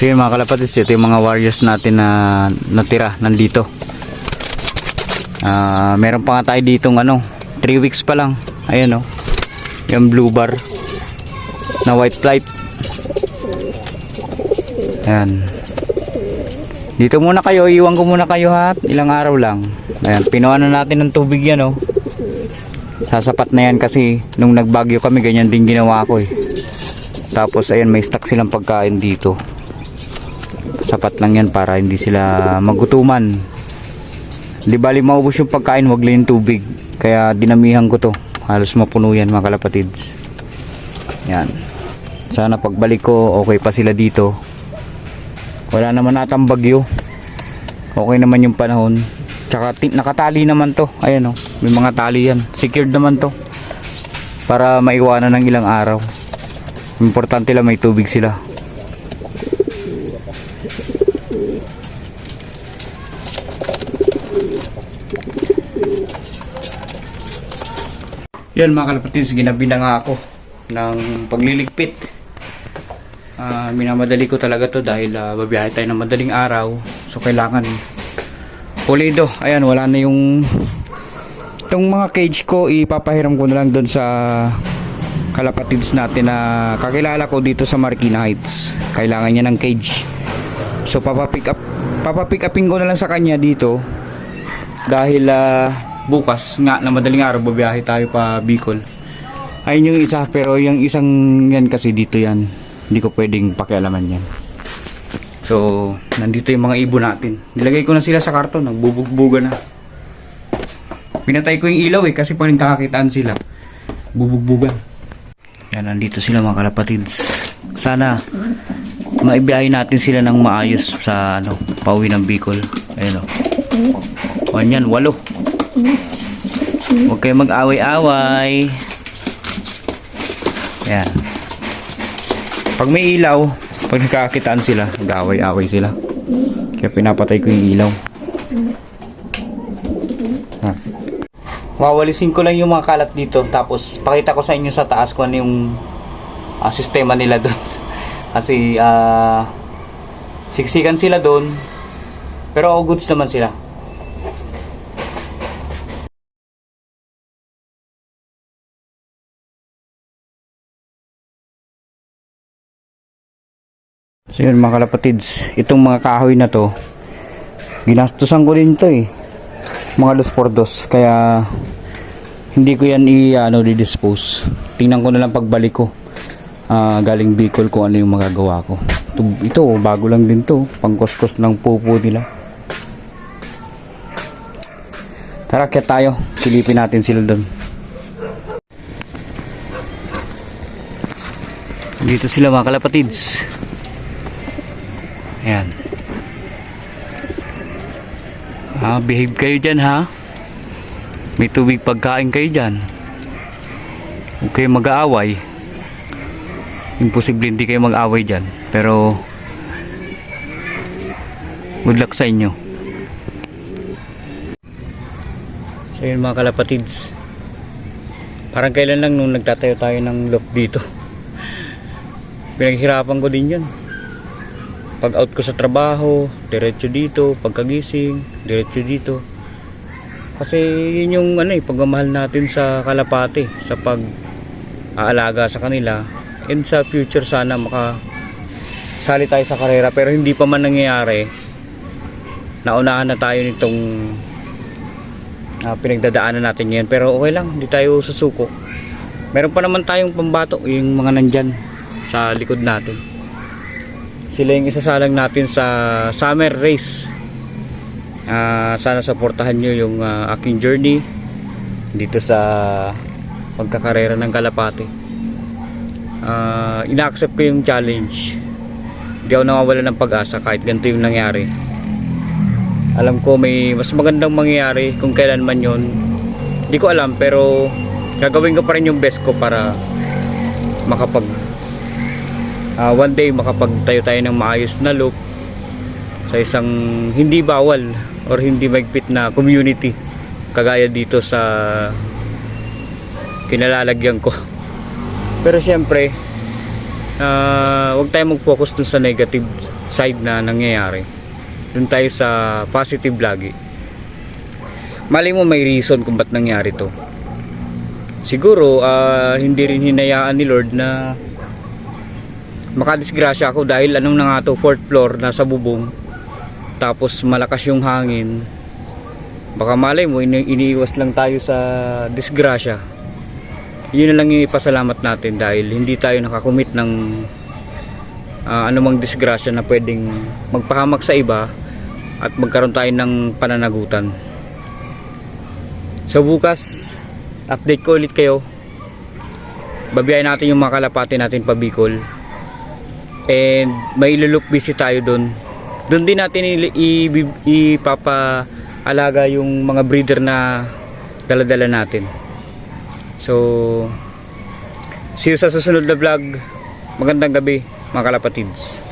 So yun mga kalapatids, ito yung mga warriors natin na natira nandito. Meron pa nga tayo ditong 3 weeks pa lang. Ayan yung blue bar na white flight. Ayan. Dito muna kayo, iwan ko muna kayo ha. Ilang araw lang. Ayan, pinuhanan natin ng tubig yan Sasapat na yan kasi nung nagbagyo kami ganyan din ginawa ko Tapos ayan, may stock silang pagkain dito. Sapat lang yan para hindi sila magutuman. Di bali maubos yung pagkain, wag lang yung tubig. Kaya dinamihan ko to. Halos mapuno yan mga kalapatids. Yan. Sana pagbalik ko okay pa sila dito. Wala naman natang bagyo. Okay naman yung panahon. Tsaka nakatali naman to. Ayan may mga tali yan. Secured naman to. Para maiwanan ng ilang araw. Importante lang may tubig sila. Yan mga kalapatids, ginabi na nga ako ng pagliligpit. Minamadali ko talaga to dahil babiyahe tayo ng madaling araw. So kailangan pulido. Ayan, wala na itong mga cage ko, ipapahiram ko na lang doon sa kalapatids natin na kakilala ko dito sa Marikina Heights. Kailangan niya ng cage. So papapick upin ko na lang sa kanya dito dahil bukas nga na madaling araw babiyahe tayo pa Bicol. Ayun yung isa, pero yung isang yan kasi dito yan, hindi ko pwedeng pakialaman yan. So nandito yung mga ibon natin. Nilagay ko na sila sa karton, nagbubugbuga na. Pinatay ko yung ilaw kasi pa rin kakakitaan sila. Bubugbugan. Yan, nandito sila mga kalapatids. Sana maibiyahe natin sila ng maayos sa pauwi ng Bicol. Ayun yan, 8. Huwag kayo mag-away-away. Yan. Pag may ilaw, pag nagkakakitaan sila, mag-away-away sila. Kaya pinapatay ko yung ilaw. Wawalisin ko lang yung mga kalat dito. Tapos pakita ko sa inyo sa taas kung ano yung sistema nila doon. Kasi siksikan sila doon. Pero all goods naman sila. So yun mga kalapatids, itong mga kahoy na to ginastusan ko din to mga 2x2, kaya hindi ko yan di-dispose. Tingnan ko na lang pagbalik ko galing Bicol kung ano yung magagawa ko. Ito bago lang din to, pangkuskos ng pupo nila. Tara, kaya tayo, silipin natin sila doon. Dito sila mga kalapatids. Ayan. Behave kayo dyan ha. May tubig, pagkain kayo dyan. Huwag kayo mag-aaway. Imposible hindi kayo mag-aaway dyan. Pero good luck sa inyo. So yun mga kalapatids, parang kailan lang nung nagtatayo tayo ng loft dito. Pinaghirapan ko din yan. Pag out ko sa trabaho, diretso dito. Pagkagising, diretso dito. Kasi yun yung pagmamahal natin sa kalapate, sa pag-aalaga sa kanila. And sa future sana makasali tayo sa karera. Pero hindi pa man nangyayari. Naunahan na tayo nitong pinagdadaanan natin ngayon. Pero okay lang, hindi tayo susuko. Meron pa naman tayong pambato, yung mga nandyan sa likod natin. Sila yung isasalang natin sa summer race. Sana supportahan nyo yung aking journey dito sa pagkakarera ng kalapate. Ina-accept ko yung challenge. Hindi ako nawawala ng pag-asa kahit ganito yung nangyari. Alam ko may mas magandang mangyayari kung kailan man yun. Hindi ko alam, pero gagawin ko pa rin yung best ko para one day makapagtayo tayo ng maayos na loop sa isang hindi bawal or hindi maigpit na community kagaya dito sa kinalalagyan ko. Pero syempre Huwag tayo mag-focus dun sa negative side na nangyayari. Dun tayo sa positive lagi. Malay mo may reason kung ba't nangyari to. Siguro hindi rin hinayaan ni Lord na makadisgrasya ako dahil anong na nga to, 4th floor, nasa bubong, tapos malakas yung hangin. Baka malay mo iniiwas lang tayo sa disgrasya. Yun na lang yung ipasalamat natin dahil hindi tayo nakakumit ng anumang disgrasya na pwedeng magpahamak sa iba at magkaroon tayo ng pananagutan. So bukas update ko ulit kayo. Babiyahin natin yung mga kalapati natin pa Bicol. And may look busy tayo doon. Doon din natin ipapaalaga yung mga breeder na daladala natin. So see you sa susunod na vlog. Magandang gabi mga kalapatids.